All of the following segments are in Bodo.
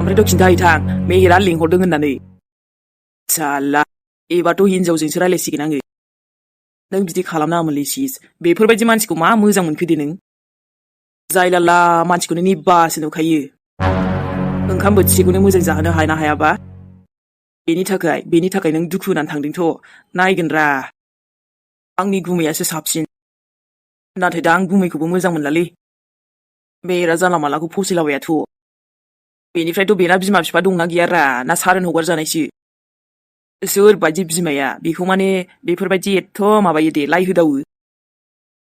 ओमफ्रायथ' खिन्थाहैथां मेहेरा लिंहरदों होननानै। साला एबारथ' हिनजावजोंसो रायलायसिगोन आङो। नों बिदि खालामनाङामोनलै सिस, बेफोरबायदि मानसिखौ मा मोजां मोनखो दे नों? जायलाला मानसिखौनो निब्बासो नुखायो। ओंखाम बोथिसेखौनो मोजां जाहोनो हाना हायाबा? बेनि थाखाय नों दुखु होनानै थांदोंथ'। नायगोन रा। आंनि गुमैयासो साबसिन। नाथाय दा आं गुमैखौबो मोजां मोनलालै। मेहेरा जानला मालाखौ फसायलाबायाथ'। बेनिफ्रायथ' बेना बिमा बिफा दंना गैया रा, ना सारोन हगारजानायसो? सोरबायदि बिमाया बेखौ माने बेफोरबायदि एथ' माबायो दे लाइ होदावो।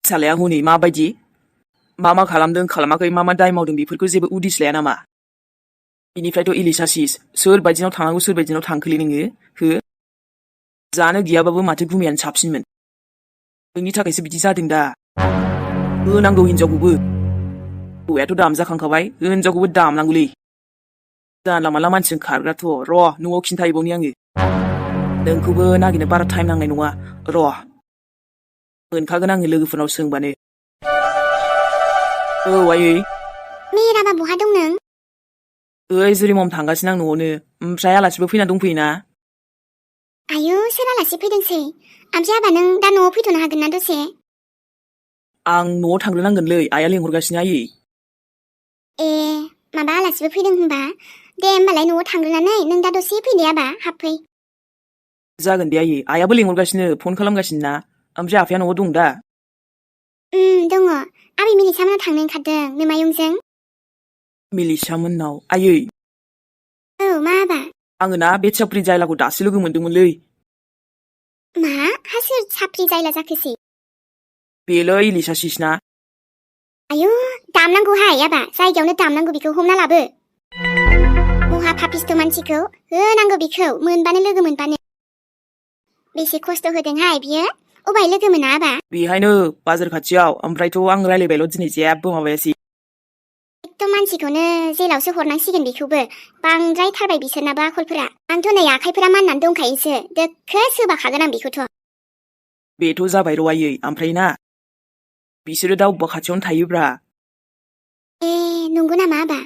फिसालाया हनै माबायदि? मा खालामदों खालामाखै मा दाय मावदों बेफोरखौ जेबो उदिस लाया नामा? बेनिफ्रायथ' इलिसा सिस, सोरबायदिनाव थांनांगौ सोरबायदिनाव थांखोलै नोङो? हो? जानो गैयाबाबो माथो गुमैयानो साबसिनमोन। नोंनि थाखायसो बिदि जादों दा। होनांगौ हिनजावखौबो। हौवायाथ' दामजाखांखाबाय, हिनजावखौबो दामनांगौलै। जानला माला मानसिजों खारग्राथ'। र' न'आव खिन्थाहैबावनि आङो। नोंखौबो नागिरनो बारा टाइम नांनाय नङा। र' मोनखागोन आङो लोगोफोरनाव सोंबानो। औ आयै। मेहेराबा बहा दं नों? ओइ जुलिमम थांगासिनो आं न'आवनो। ओमफ्राय आलासिबो फैना दंफैयोना। आयौ सोर आलासि फैदोंसै? ओमफ्राय आबा नों दा न'आव फैथ'नो हागोन ना दसे? आं न'आव थांग्रोनांगोनलै, आइया लिंहरगासिनो आयै। ए माबा आलासिबो फैदों होनबा? दे होमबालाय न'आव थांग्रोनानै नों दा दसे फैदे आबा, हाबफै। जागोन दे आयै, आइयाबो लिंहरगासिनो फन खालामगासिनो ना। ओमफ्राय आफाया न'आव दं दा? दङ। आबै मिनिसा मोननाव थांनो ओंखारदों नोमायंजों। मिलिसा मोननाव? आयै। औ मा आबा? आङो ना बे साप्रि जायलाखौ दासो लोगो मोनदोंमोनलै। मा? हा सोर साप्रि जायला जाखोसै? बेलै इलिसा सिसना। आयौ दामनांगौहाय आबा, जायगायावनो दामनांगौ बेखौ, हमना लाबो। महा फापिस्ट' मानसिखौ होनांगौ बेखौ, मोनबानो लोगो मोनबानो। बेसे खस्थ' होदोंहाय बियो, अबहाय लोगो मोना आबा? बेहायनो बाजार खाथियाव, ओमफ्रायथ' आं रायलायबायल' दिनै जेबो माबायासै। एकदम मानसिखौनो जेलावसो हरनांसिगोन बेखौबो, बांद्रायथारबाय बिसोरनाबो आखलफोरा। आंथ' नै आखाइफोरा माननानै दंखायोसो, दोखो सोबाखागोन आं बेखौथ'। बेथ' जाबाय र' आयै, ओमफ्राय ना बिसोरो दा अबेबा खाथियावनो थायोब्रा। ए नंगौ नामा आबा?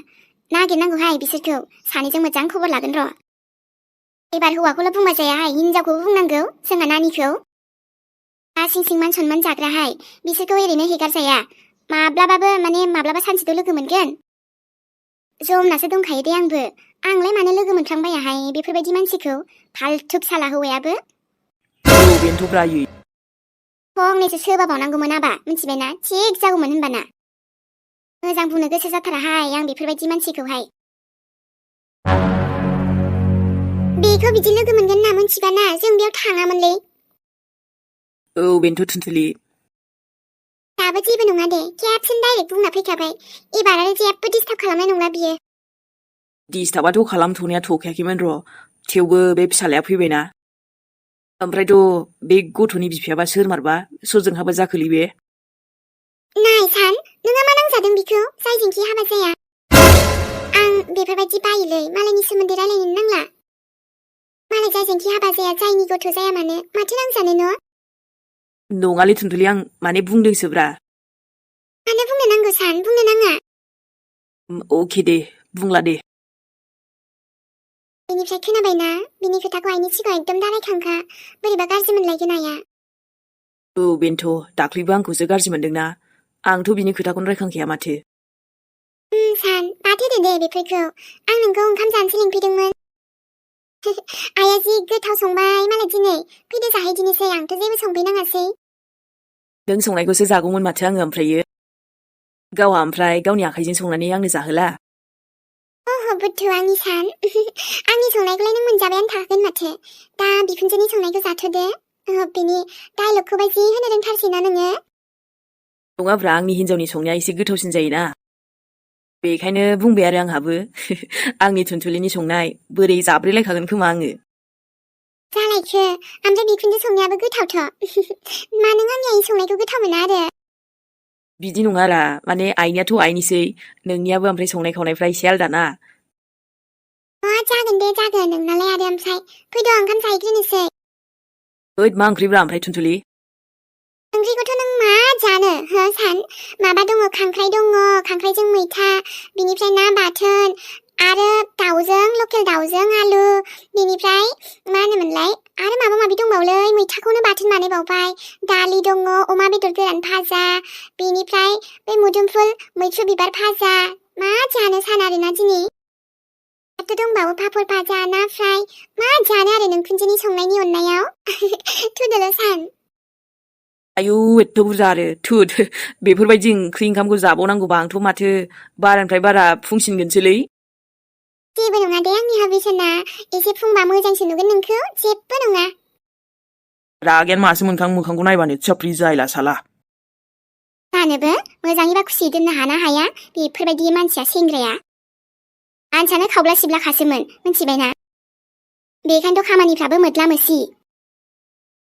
नागिरनांगौहाय बिसोरखौ, सानैजों मोजां खबर लागोन र'। एबार हौवाखौल' बुंबा जायाहाय, हिनजावखौबो बुंनांगौ, जोंहा नानिखौ। सिं सिं मान सनमान जाग्राहाय, बिसोरखौ ओरैनो हेगारजाया। माब्लाबा सानसेथ' लोगो मोनगोन। जमनासो दंखायो दे आंबो। आंलाय मानो लोगो मोनफ्लांबायाहाय बेफोरबायदि मानसिखौ, फाल्थु फिसाला हौवायाबो। औ बेनोथ'ब्रा आयै। फंनैसो सोबाबावनांगौमोन आबा, मिथिबायना? थिग जागौमोन होनबाना। मोजां बुंनो गोसो जाथाराहाय आं बेफोरबायदि मानसिखौहाय। बेखौ बिदि लोगो मोनगोन होनना मिथिबाना जों बेयाव थाङामोनलै। औ बेनोथ' थुनथुलि। दाबो जेबो नङा दे, खेबसेनो डाइरेक्ट बुंना फैखाबाय। एबार आरो जेबो डिस्टार्ब खालामनाय नंला बियो। डिस्टार्बाथ' खालामथ'नाया थ'खायाखैमोन र', थेवबो बे फिसालाया फैबायना। ओमफ्रायथ' बे गथ'नि बिफायाबा सोर मारबा, सोरजों हाबा जाखोलै बे? नाय सान, नोंहा मा नांजादों बिखौ, जायजोंखि हाबा जाया? आं बेफोरबायदि बायोलै, मालायनि सोमोन्दै रायलायनो नांला। मालाय जायजोंखि हाबा जाया, जायनि गथ' जाया मानो, माथो नांजानो न'? नङालै थुनथुलि, आं माने बुंदोंसोब्रा। मानो बुंनो नांगौ सान, बुंनो नाङा। अके दे, बुंला दे। बेनिफ्राय खोनाबायना, बिनि खोथाखौ आइनि सिगाङाव एकदम दारायखांखा, बोरैबा गाज्रि मोनलायगोन आइया। औ बेनोथ', दाख्लैबो आंखौसो गाज्रि मोनदोंना, आंथ' बिनि खोथाखौनो रायखांखाया माथो। सान, बाद होदो दे बेफोरखौ, आं नोंखौ ओंखाम जानोसो लिंफैदोंमोन। आइया जि गोथाव संबाय मालाय दिनै, फैदो जाहैदिनोसै, आंथ' जेबो संफैनाङासै। नों संनायखौसो जागौमोन माथो आङो ओमफ्रायो। गावहा ओमफ्राय गावनि आखाइजों संनानै आंनो जाहोला। बुद्धु आंनि सान, आंनि संनायखौलाय नों मोनजाबायानो थागोन माथो। दा बिखुनजोनि संनायखौ जाथ'दो। बिनि डायलगखौबा जि होनो रोंथारसैना नोङो। नङाब्रा, आंनि हिनजावनि संनाया एसे गोथावसिन जायोना। बेखायनो बुंबाय आरो आंहाबो, आंनि थुनथुलिनि संनाय, बोरै जाब्रेलायखागोन खोमा आङो। जालायखो, ओमफ्राय बिखुनजो संनायाबो गोथावथ'। मा नों आंनि आइ संनायखौ गोथाव मोना आरो? बिदि नङारा, माने आइनियाथ' आइनिसै, नोंनियाबो ओमफ्राय संनाय खावनायफ्रा एसे आलदा ना। जागोन दे जागोन, नोंनालाय आरो ओमफ्राय। फैद' ओंखाम जाहैग्रोनोसै। ओइद मा ओंख्रिब्रा ओमफ्राय थुनथुलि? ओंख्रिखौथ' नों मा जानो सान? माबा दङ, खांख्राइ दङ, खांख्राइजों मैथा, बिनिफ्राय ना बाथोन, आरो दाउजों लकेल दाउजों आलु बेनिफ्राय मा होनोमोनलाय आरो माबा माबि दंबावलै मैथाखौनो बाथोन बानायबावबाय दालि दङ अमा बेदर गोरान भाजा बेनिफ्राय बे मोदोमफुल मैथ्रु बिबार भाजा मा जानो सान आरोना दिनै आरो दंबावो पापर भाजा ना फ्राय मा जानो आरो नोंखुनजोनि संनायनि अननायाव थुदोल' सान आयौ एथ' बुरजा आरो थुद बेफोरबायदि ओंख्रि ओंखामखौ जाबावनांगौबा आंथ' माथो बारानिफ्राय बारा फुंसिनगोनसोलै जेबो नङा दे आंनि हाबिसना एसे फुंबा मोजांसो नुगोन नोंखौ जेबो नङा रागायानो मासो मोखांखौ नायबानो साप्रि जायला साला जानोबो मोजाङैबा खुसियै दोननो हाना हाया बेफोरबायदि मानसिया सेंग्राया आनसानो खावब्ला सिब्लाखासोमोन मिथिबायना बेखायनोथ' खामानिफ्राबो मोद्ला मोसि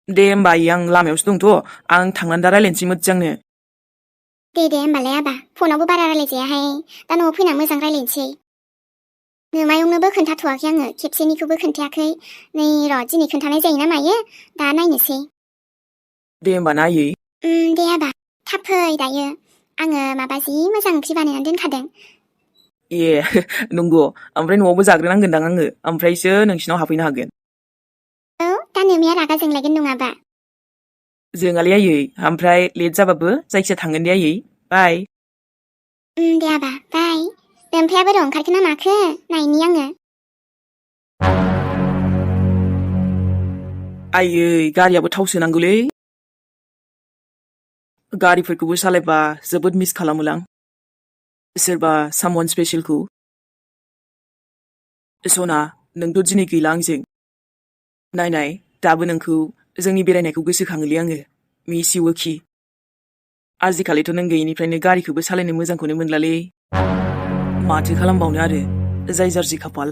दे होमबा आं लामायावसो दंथ' आं थांनानै दा रायलायनोसै मोजांनो दे होमबालाय आबा फनावबो बारा रायलायजायाहाय दा न'आव फैना मोजां रायलायनोसै नोमायंनोबो खोन्थाथ'वाखै आङो खेबसेनिखौबो खोन्थायाखै नै र' दिनै खोन्थानाय जायोना मायो दा नायनोसै दे होमबा ना आयै दे आबा थाब फै दायो आङो माबा जि मोजां ओंख्रि बानायनानै दोनखादों ए नंगौ ओमफ्राय न'आवबो जाग्रोनांगोनदां आङो ओमफ्रायसो नोंसिनाव हाबफैनो हागोन औ दा नोमाया रागा जोंलायगोन नङाबा जोंहालै आयै ओमफ्राय लेट जाबाबो जायखिया थांगोन दे आयै बाय दे आबा बाय ओमफ्राय बोरो ओंखारखो ना माखो नायनि आङो आयै गारियाबो थाव सोनांगौलै गारिफोरखौबो सालायबा जोबोद मिस खालामोलां सोरबा सामवान स्पेसियेलखौ सना नोंथ' दिनै गैला आंजों नायनाय दाबो नोंखौ जोंनि बेरायनायखौ गोसोखाङोलै आङो मिस इउ खि आजिखालिथ' नों गैयिनिफ्रायनो गारिखौबो सालायनो मोजांखौनो मोनलालै माथो खालामबावनो आरो जाय जारसि खाफाल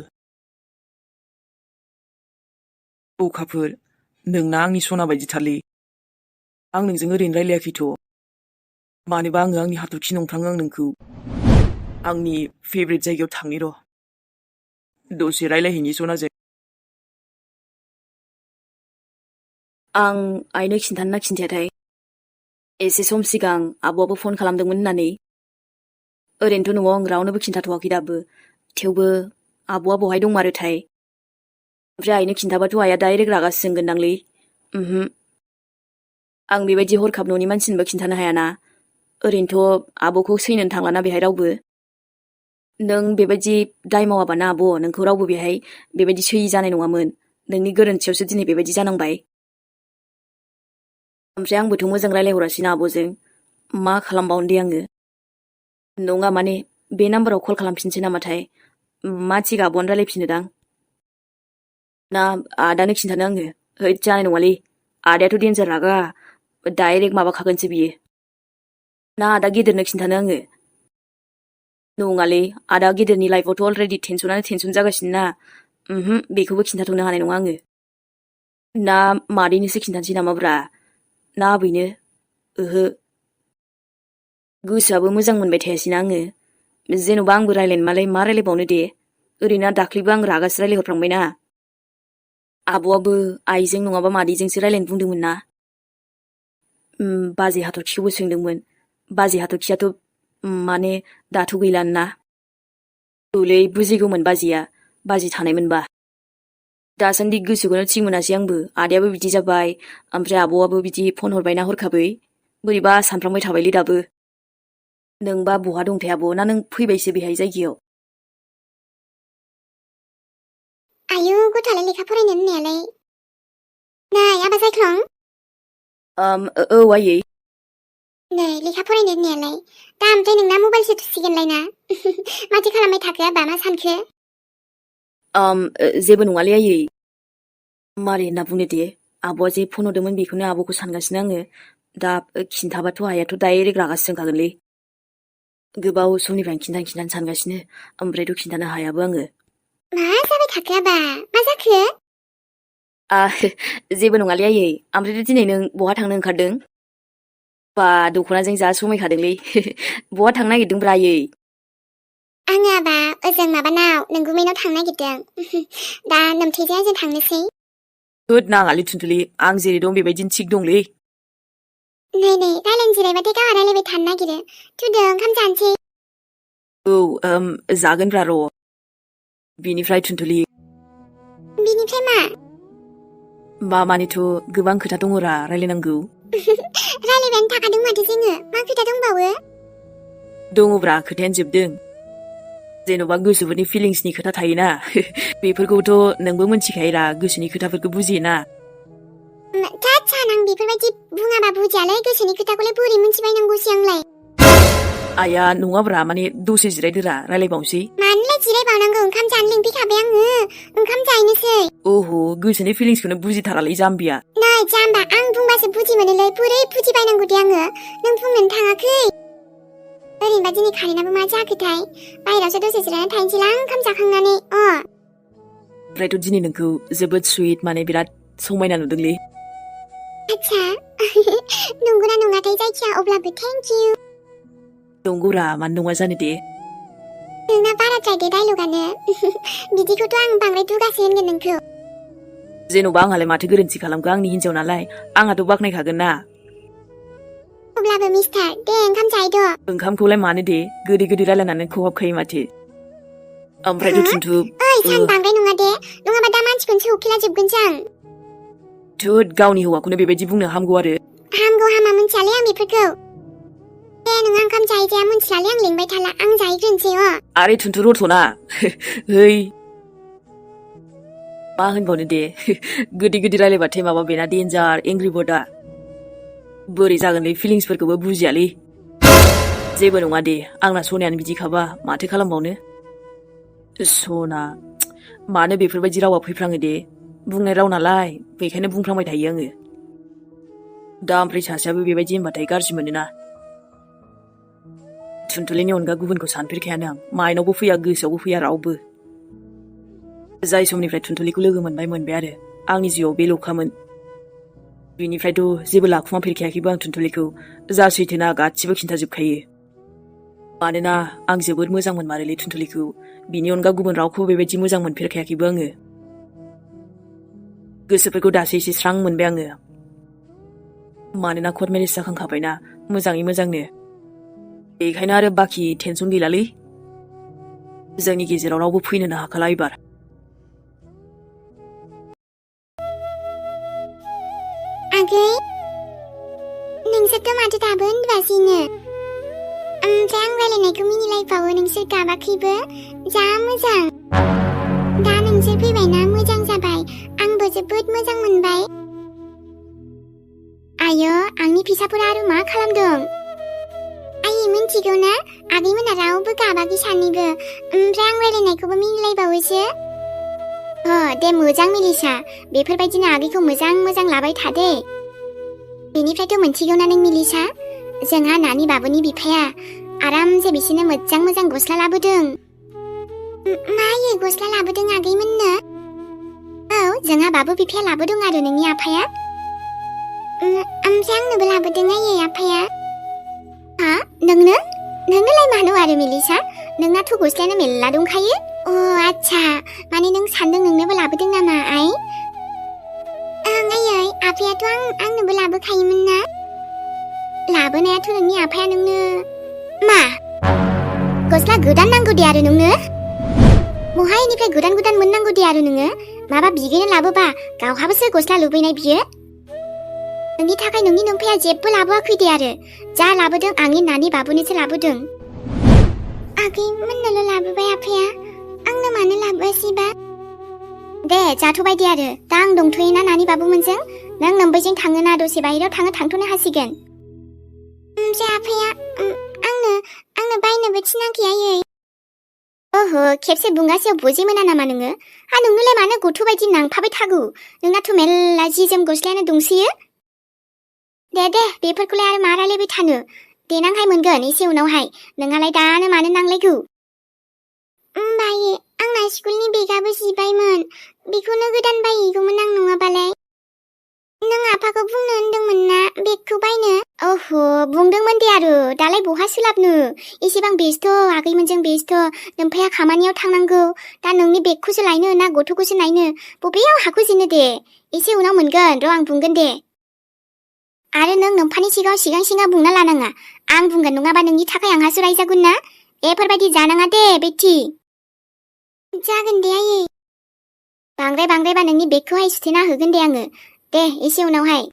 अखाफोर नोंना आंनि सना बायदिथारलै आं नोंजों ओरैनो रायलायाखैथ' मानोबा आङो आंनि हाथरखि नंफ्राङो आं नोंखौ आंनि फेभरेट जायगायाव थांनि र' दसे रायलायहैनि सनाजों आं आइनो खिन्थानो ना खिन्थायाथाय एसे सम सिगां आब'आबो फन खालामदोंमोन होननानै ओरैनोथ' न'आव आं रावनोबो खिन्थाथ'वाखै दाबो थेवबो आब'आ बहाय दंमारोथाय ओमफ्राय आइनो खिन्थाबाथ' आइया डाइरेक्ट रागासो जोंगोनदांलै आं बेबायदि हरखाब न'नि मानसिनोबो खिन्थानो हायाना ओरैनोथ' आब'खौ सैनोनो थांलाना बेहाय रावबो नों बेबायदि दाय मावाबाना आब' नोंखौ रावबो बेहाय बेबायदि सैयि जानाय नङामोन नोंनि गोरोन्थियावसो दिनै बेबायदि जानांबाय ओमफ्राय आंबोथ' मोजां रायलायहरासैना आब'जों मा खालामबावनो दे आङो नङा माने बे नाम्बाराव कल खालामफिनसै नामाथाय मा थिग आब'आनो रायलायफिनोदां ना आदानो खिन्थानो आङो हैद जानाय नङालै आदायाथ' देन्जार रागा डाइरेक्ट माबाखागोनसो बियो ना आदा गेदेरनो खिन्थानो आङो नङालै आदा गेदेरनि लाइफआवथ' अलरेडि टेनसनानो टेनसन जागासिनो ना बेखौबो खिन्थाथ'नो हानाय नङा आङो ना मादैनोसो खिन्थानोसै नामाब्रा ना आबैनो ओहो गोसोआबो मोजां मोनबाय थायासैना आङो जेन'बा आंबो रायलायनो मालाय मा रायलायबावनो दे ओरैनो दाख्लैबो आं रागासो रायलायहरफ्लांबायना आब'आबो आइजों नङाबा मादैजोंसो रायलायनो बुंदोंमोन ना बाजै हाथरखिखौबो सोंदोंमोन बाजै हाथरखियाथ' माने दाथ' गैलाना औलै बुजिगौमोन बाजैया बाजै थानायमोनबा दासान्दि गोसोखौनो थिग मोनासै आंबो आदायाबो बिदि जाबाय ओमफ्राय आब'आबो बिदि फन हरबायना हरखाबै बोरैबा सानफ्रांबाय थाबायलै दाबो नोंबा बहा दंथाय आब' ना नों फैबायसो बेहाय जायगायाव आयु गथ'आलाय लेखा फरायनो होननायालाय नै आबा जायख्लं औ आयै नै लेखा फरायनो होननायालाय दा ओमफ्राय नोंना मबाइलसो थुसिगोनलाय ना माथो खालामबाय थाखो आबा मा सानखो जेबो नङालै आयै मारै होनना बुंनो दे आब'आ जे फन हरदोंमोन बेखौनो आब'खौ सानगासिनो आङो दा खिन्थाबाथ' आइयाथ' डाइरेक्ट रागासो जोंखागोनलै गोबाव समनिफ्रायनो खिन्थानो सानगासिनो ओमफ्रायथ' खिन्थानो हायाबो आङो मा जाबाय थाखो आबा मा जाखो जेबो नङालै आयै ओमफ्राय दिनै नों बहा थांनो ओंखारदों बा दख'नाजों जा समायखादोंलै बहा थांनो नागिरदोंब्रा आयै आङो आबा ओजों माबानाव नोंगुमैनाव थांनो नागिरदों दा नोमथैजों जों थांनोसै होद नाङालै थुनथुलि आं जेरै दं बेबायदिनो थिग दंलै नै रायलायनो जिरायबाथाय गावहा रायलायबाय थानो नागिरो थुदो ओंखाम जानोसै औ जागोनब्रा र' बिनिफ्राय थुनथुलि बिनिफ्राय मा? मानिथ' गोबां खोथा दङरा रायलायनांगौ। रायलायबायानो थाखादों माथो जोङो, मा खोथा दंबावो? दङब्रा खोथायानो जोबदों। जेन'बा गोसोफोरनि फिलिंसनि खोथा थायोना बेफोरखौथ' नोंबो मिथिखायोरा, गोसोनि खोथाफोरखौ बुजियोना। आं बेफोरबायदि बुङाबा बुजियालै, गोसोनि खोथाखौलाय बोरै मिथिबायनांगौसै आंलाय। आया नङाब्रा, माने दसे जिरायदोरा, रायलायबावनोसै। मानोलाय जिरायबावनांगौ, ओंखाम जानो लिंफैखाबाय आङो, ओंखाम जाहैनोसै। ओहो, गोसोनि फिलिंसखौनो बुजिथारालै जाम्बिया। नै जाम्बा, आं बुंबासो बुजि मोनोलै, बोरै बुजिबायनांगौ दे आङो, नों बुंनोनो थाङाखै। ओरैनोबा दिनै कारेन्टआबो मा जाखोथाय, बाहेरायावसो दसे जिरायना थाहैनोसैलां ओंखाम जाखांनानै। ओमफ्रायथ' दिनै नोंखौ जोबोद सुइट, माने बिराद समायना नुदोंलै। आच्छा, नंगौना नङाथाय, जायखिया अब्लाबो थेंक इउ। नंगौरा, मानो नङा जानो दे। नोंना बाराद्राय दे डायलगानो, बिदिखौथ' आं बांद्राय दुगासो होनगोन नोंखौ। जेन'बा आंहालाय माथो गोरोन्थि खालामखो, आंनि हिन्जाव नालाय, आंहाथ' बाख्नायखागोन ना। अब्लाबो मिस्टार, दे ओंखाम जाहैद'। ओंखामखौलाय मानो दे, गोदै गोदै रायलायनानै खहाबखायो माथो। ओमफ्रायथ' थुनथु ओइ सान बांद्राय नङा दे, नङाबा दा मानसिखौनो सौखिला जोबगोनसो आं। थोद, गावनि हौवाखौनो बेबायदि बुंनो हामगौ आरो। हामगौ हामा मिन्थियालै आं बेफोरखौ। दे नोंहा ओंखाम जाहैजाया मिन्थिलालै, आं लिंबाय थाला, आं जाहैग्रोनोसै। आरे थुनथु रथ'ना, है मा होनबावनो दे, गोदै गोदै रायलायबाथाय माबा बेना डेन्जार एंग्रि बार्डआ। बोरै जागोनलै, फिलिंसफोरखौबो बुजियालै। जेबो नङा दे, आंना सनायानो बिदिखाबा, माथो खालामबावनो। सना, मानो बेफोरबायदि रावा फैफ्राङो दे, बुंनाय राव नालाय, बेखायनो बुंफ्रांबाय थायो आङो। दा ओमफ्राय सासेयाबो बेबायदि होनबाथाय गाज्रि मोनोना। थुनथुलिनि अनगा गुबुनखौ सानफेरखायानो आं, माइनावबो फैया, गोसोआवबो फैया रावबो। जाय समनिफ्राय थुनथुलिखौ लोगो मोनबाय आरो, आंनि जिउआव बे ल'खामोन। बिनिफ्रायथ' जेबो लाखुमाफेरखायाखैबो आं थुनथुलिखौ, जा सैथोना गासिबो खिन्थाजोबखायो। मानोना आं जोबोद मोजां मोनमारोलै थुनथुलिखौ, बिनि अनगा गुबुन रावखौबो बेबायदि मोजां मोनफेरखायाखैबो आङो। गोसोफोरखौ दासो एसे स्रां मोनबाय आङो। मानोना कर्ट मेरेज जाखांखाबायना, मोजाङै मोजांनो। बेखायनो आरो बाखि टेनसन गैलालै। जोंनि गेजेराव रावबो फैनोनो हाखाला एबार। आगै, नोंसोरथ' माथो दाबो उन्दुआसैनो? ओमफ्राय आं रायलायनायखौ मिनिलायबावो नोंसोर गाबाखैबो, जा मोजां। दा नोंसोर फैबायना मोजां जाबाय, आंबो जोबोद मोजां मोनबाय। आयो, आंनि फिसाफोरा आरो मा खालामदों? आयै मिन्थिगौ ना, आगैमोना रावबो गाबाखै सानैबो, ओमफ्राय आं रायलायनायखौबो मिनिलायबावोसो। दे मोजां मिलिसा, बेफोरबायदिनो आगैखौ मोजां मोजां लाबाय थादे। बेनिफ्रायथ' मोनथिगौना नों मिलिसा, जोंहा नानि बाबुनि बिफाया आरामसे बिसोरनो मोजां मोजां गस्ला लाबोदों। मायै गस्ला लाबोदों आगैमोननो? औ, जोंहा बाबु बिफाया लाबोदों आरो नोंनि आफाया। ओमफ्राय आंनोबो लाबोदों आयै आफाया। हा? नोंनोलाय मानो आरो मिलिसा? नोंनाथ' गस्लायानो मेल्ला दंखायो। आच्छा, माने नों सानदों नोंनोबो लाबोदों नामा आइ? ओं आयै, आफायाथ' आंनोबो लाबोखायोमोन ना। लाबोनायाथ' नोंनि आफाया नोंनो मा? गस्ला गोदान नांगौ दे आरो नोंनो? बहायनिफ्राय गोदान गोदान मोननांगौ दे आरो नोङो? माबा बिगैनो लाबोबा गावहाबोसो गस्ला लुबैनाय बियो। नोंनि थाखाय नोंनि नोमफाया जेबो लाबोआखै दे आरो, जा लाबोदों आंनि नानि बाबुनोसो लाबोदों। आगैमोननोल' लाबोबाय आफाया, आंनो मानो लाबोआसैबा? दे जाथ'बाय दे आरो, दा आं दंथ'योना नानि बाबुमोनजों, नों नोम्बैजों थाङोना दसे बाहेरायाव थांथ'नो हासिगोन। ओमफ्राय आफाया आंनो बायनोबो थिनाखै आयै। ओहो, खेबसे बुंगासेयाव बुजि मोना नामा नोङो? नोंनोलाय मानो गथ' बायदि नांफाबाय थागौ? नोंनाथ' मेल्ला जि जोम गस्लायानो दंसोयो। दे बेफोरखौलाय आरो मा रायलायबाय थानो, देनांहाय मोनगोन एसे उनावहाय, नोंहालाय दानो मानो नांलायगौ? बायो, आंना स्कुलनि बेगाबो जिबायमोन, बेखौनो गोदान बायहैगौमोन आं नङाबालाय। नों आफाखौ बुंनो होनदोंमोन ना बेगखौ बायनो? ओहो, बुंदोंमोन दे आरो, दालाय बहा सोलाबनो, एसेबां बेस्थ' आगैमोनजों बेस्थ', नोम्फाया खामानियाव थांनांगौ, दा नोंनि बेगखौसो लायनो ना गथ'खौसो नायनो, बबेयाव हाखौ जिनो दे, एसे उनाव मोनगोन र' आं बुंगोन दे। आरो नों नोम्फानि सिगाङाव सिगां बुंना लानाङा, आं बुंगोन नङाबा नोंनि थाखाय आंहासो रायजागोन ना, बेफोरबायदि जानाङा दे बेथि। जागोन दे आयै बांद्रायबा नोंनि बेगखौहाय सुथेना होगोन दे आङो दे एसे उनावहाय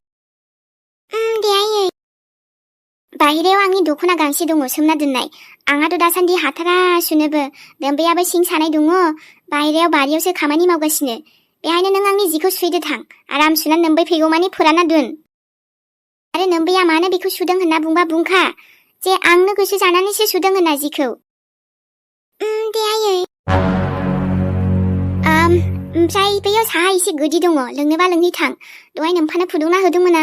दे आयै बाहेरायाव आंनि दख'ना गांसे दङ सोमना दोननाय आंहाथ' दासान्दि हाथारा सुनोबो दोम्बैयाबो सिं सानाय दङ बाहेरायाव बारियावसो खामानि मावगासिनो बेहायनो नों आंनि जिखौ सुहैदो थां आराम सुनानै नोम्बै फैगौ माने फोरानना दोन आरो नोम्बैया मानो बेखौ सुदों होनना बुंबा बुंखा जे आंनो गोसो जानानैसो सुदों होनना जिखौ दे आयै ओमफ्राय बैयाव साहा एसे गोदै दङ लोंनोबा लोंहैथां दहाय नोम्फानो फुदुंना होदोंमोन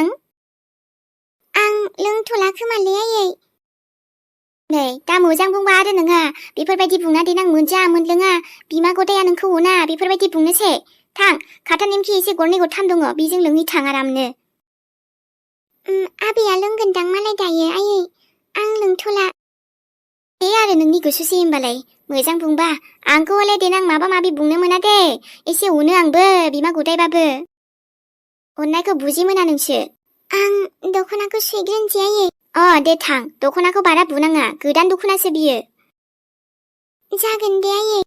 आं लोंथ'ला खोमालै आयै नै दा मोजां बुंबा आरो नोंहा बेफोरबायदि बुंना देनां मोनजा मोनलोङा बिमा गदाया नोंखौ अना बेफोरबायदि बुंनोसै थां खाथा निमखि एसे गरनै गरथाम दङ बेजों लोंहैथां आरामनो आबैया लोंगोनदां मालाय दायो आयै आं लोंथ'ला दे आरो नोंनि गोसोसै होमबालाय मोजां बुंबा आंखौ हले देनां माबा माबि बुंनो मोना दे एसे अनो आंबो बिमा गदायबाबो अननायखौ बुजि मोना नोंसो आं दख'नाखौ सुइग्रोनोसै आयै दे थां दख'नाखौ बारा बुनाङा गोदान दख'नासो बियो जागोन दे आयै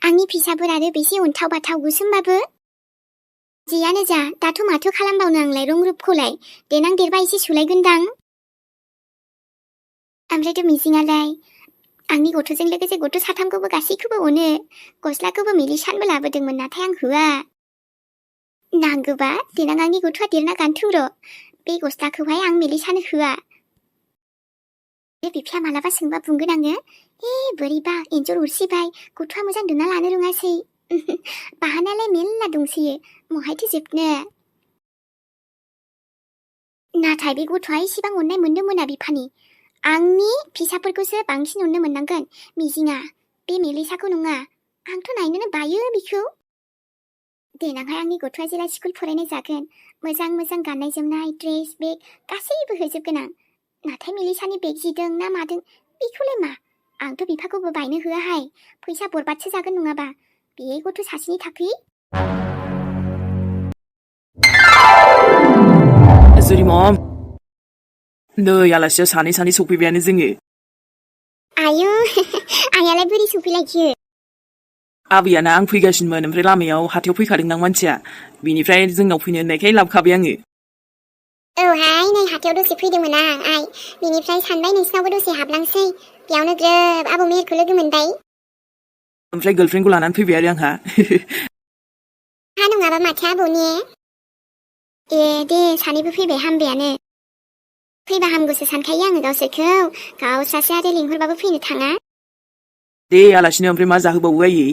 आंनि फिसाफोर आरो बेसे अन्थाव बाथाव गुसुमबाबो जियानो जा दाथ' माथो खालामबावनो आंलाय रं रुपखौलाय देनां देरबा एसे सुलायगोनदां ओमफ्रायथ' मिजिङालाय आंनि गथ'जों लोगोसे गथ' साथामखौबो गासैखौबो अनो गस्लाखौबो मिलिसानबो लाबोदोंमोन नाथाय आं होआ नांगौबा देनां आंनि गथ'आ देरना गानथों र' बे गस्लाखौहाय आं मिलिसानो होआ बे बिफाया मालाबा सोंबा बुंगोन आङो बोरैबा एन्जर अरसिबाय गथ'आ मोजां दोनना लानो रोङासै बाहानालाय मेल्ला दंसैयो महायथो जोबनो नाथाय बे गथ'आ इसिबां अननाय मोननो मोना बिफानि आंनि फिसाफोरखौसो बांसिन अननो मोननांगोन मिजिङा बे मेलिसाखौ नङा आंथ' नायनोनो बायो बिखौ देनांहाय आंनि गथ'आ जेला स्कुल फरायनाय जागोन मोजां मोजां गाननाय जोमनाय ड्रेस बेग गासैबो होजोबगोन आं नाथाय मेलिसानि बेग जिदों ना मादों बेखौलाय मा आंथ' बिफाखौबो बायनो होआहाय फैसा बरबादसो जागोन नङाबा बे गथ' सासेनि थाखै Sorry mom नै आलासिया सानै सफैबायानो जोङो आयु आयालाय बोरै सफैलायखो आबैयाना आं फैगासिनोमोन ओमफ्राय लामायाव हाथायाव फैखादोंदां मानसिया बिनिफ्राय जोंनाव फैनो होननायखाय लाबोखाबाय आङो औहाय नै हाथायाव दसे फैदोंमोन आं आइ बिनिफ्राय सानबाय नोंसिनावबो दसे हाबलांसै बेयावनो ग्रोब आबौ मेहेरखौ लोगो मोनबाय ओमफ्राय गार्लफ्रेन्डखौ लानानै फैबाय आरो आंहा हा नङाबा माथो आबौनि दे सानैबो फैबाय हामबायानो फैबा हामगौसो सानखायो आङो गावसोरखौ गावस्रासो आरो लिंहरबाबो फैनो थाङा दे आलासिनो ओमफ्राय मा जाहोबावो आयै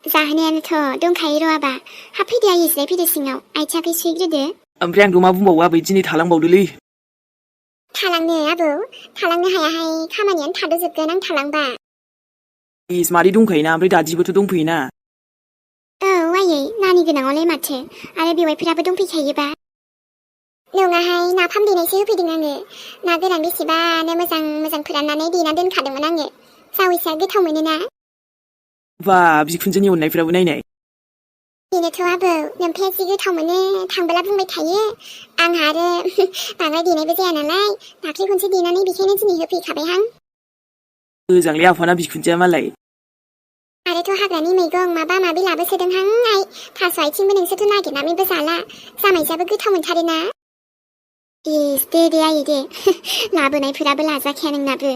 जाहोनायानोथ' दंखायो र' आबा हाबफैदो आयै जिरायफैदो सिङाव आथिं आखाइ सुहैग्रोदो ओमफ्राय आंथ' मा बुंबावो आबै दिनै थालांबावदोलै थालांनो आबौ थालांनो हायाहाय खामानियानो थाद'जोबगोन आं थालांबा इस मादै दंखायोना ओमफ्राय दादिबोथ' दंफैयोना औ आयै नानि गोनाङावलाय माथो आरो बेवाइफोराबो दंफैखायोबा नङाहाय नाफाम देनायसो होफैदों आङो ना गोरान बेसेबानो मोजां मोजां फोराननानै देना दोनखादोंमोन आङो जावैसोआ गोथाव मोनोना बा बिखुनजोनि अननायफ्राबो नायनाय बेनोथ' आबौ नोम्फाया जि गोथाव मोनो थांबोला बुंबाय थायो आंहा आरो बांद्राय देनायबो जाया नालाय दाख्लै खनसे देनानै बेखायनो दिनै होफैखाबायहां मोजांलै आफाना बिखुनजोआ मालाय आरोथ' हाग्रानि मैगं माबा माबि लाबोसोदोंहां आइ थास' आथिंबो नोंसोरथ' नागिरनानैबो जाला जामाइजाबो गोथाव मोनथारोना इस दे आयै दे लाबोनायफोराबो लाजाखाया नोंनाबो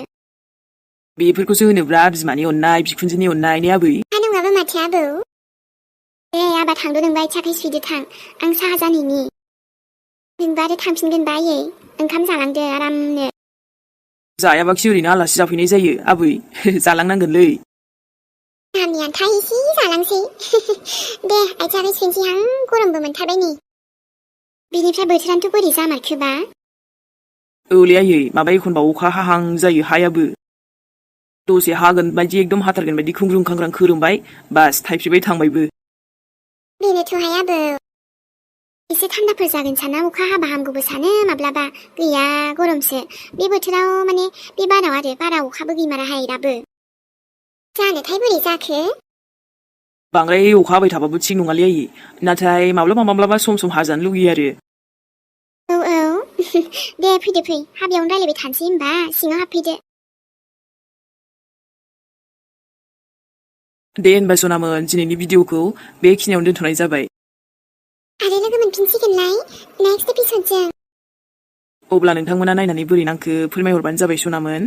बेफोरखौसो होनोब्रा बिमानि अननाय बिखुनजोनि अननाय ने आबै हा नङाबा माथो आबौ दे आबा थांद' नोंबा आथिं आखाइ सुहैदो थां आं साहा जानहैनि नोंबा आरो थांफिनगोनबा आयै ओंखाम जालांदो आरामनो जायाबाखि ओरैनो आलासि जाफैनाय जायो आबै जालांनांगोनलै गामि आन्था एसे जालांसै दे आथिं आखाइ सुनोसैहां गरमबो मोनथारबाय नै बिनिफ्राय बोथोरानोथ' बोरै जामारखोबा औलै आयै माबा एखनबा अखा हाहां जायो हायाबो दसे हागोन बायदि एकदम हाथारगोन बायदि खुंग्रुं खांग्रां खोरोमबाय बास थाइफ्रिबाय थांबायबो बेनोथ'हाय आबौ एसे थान्दाफोर जागोन साना अखा हाबा हामगौबो सानो माब्लाबा गैया गरमसो बे बोथोराव माने बे बाराव आरो बारा अखाबो गैमाराहाय दाबो जानोथाय बोरै जाखो बांद्राय अखा हाबाय थाबाबो थिग नङालै आयै नाथाय माब्लाबा सम हाजानो लुगैयो आरो औ दे फैदो फै हाबायावनो रायलायबाय थानोसै होनबा सिङाव हाबफैदो दे होनबा सनामोन दिनैनि भिडिअखौ बेखिनियावनो दोनथ'नाय जाबाय। आरो लोगो मोनफिनसिगोनलाय नेक्स्ट एपिसडजों। अब्ला नोंथांमोना नायनानै बोरै नांखो फोरमायहरबानो जाबाय सनामोन।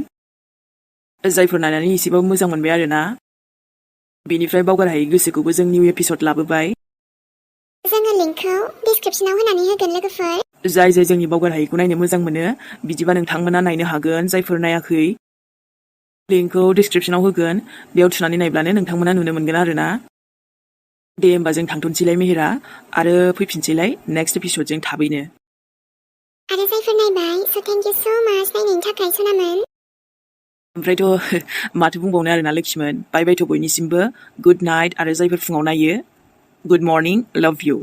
जायफोर नायनानै एसेबाबो मोजां मोनबाय आरोना। बेनिफ्राय बावगार हायै गोसोखौबो जों निउ एपिसड लाबोबाय। जोङो लिंकखौ डिसक्रिपसनाव होनानै होगोन लोगोफोर। जाय जोंनि बावगार हायैखौ नायनो मोजां मोनो बिदिबा नोंथांमोना नायनो हागोन। जायफोर नायाखै लिंकखौ डिसक्रिपसनाव होगोन, बेयाव थुनानै नायब्लानो नोंथांमोना नुनो मोनगोन आरोना। दे होमबा जों थांथ'नोसैलाय मेहेरा, आरो फैफिनसैलाय नेक्स्ट एपिसडजों थाबैनो। आरो जायफोर नायबाय स' थेंक इउ स' माच नायनायनि थाखाय सनामोन। ओमफ्रायथ' माथो बुंबावनो आरोना लोक्षिमोन। बाय बायथ' बयनिसिमबो गुड नाइट, आरो जायफोर फुङाव नायो गुड मर्निं, लाभ इउ।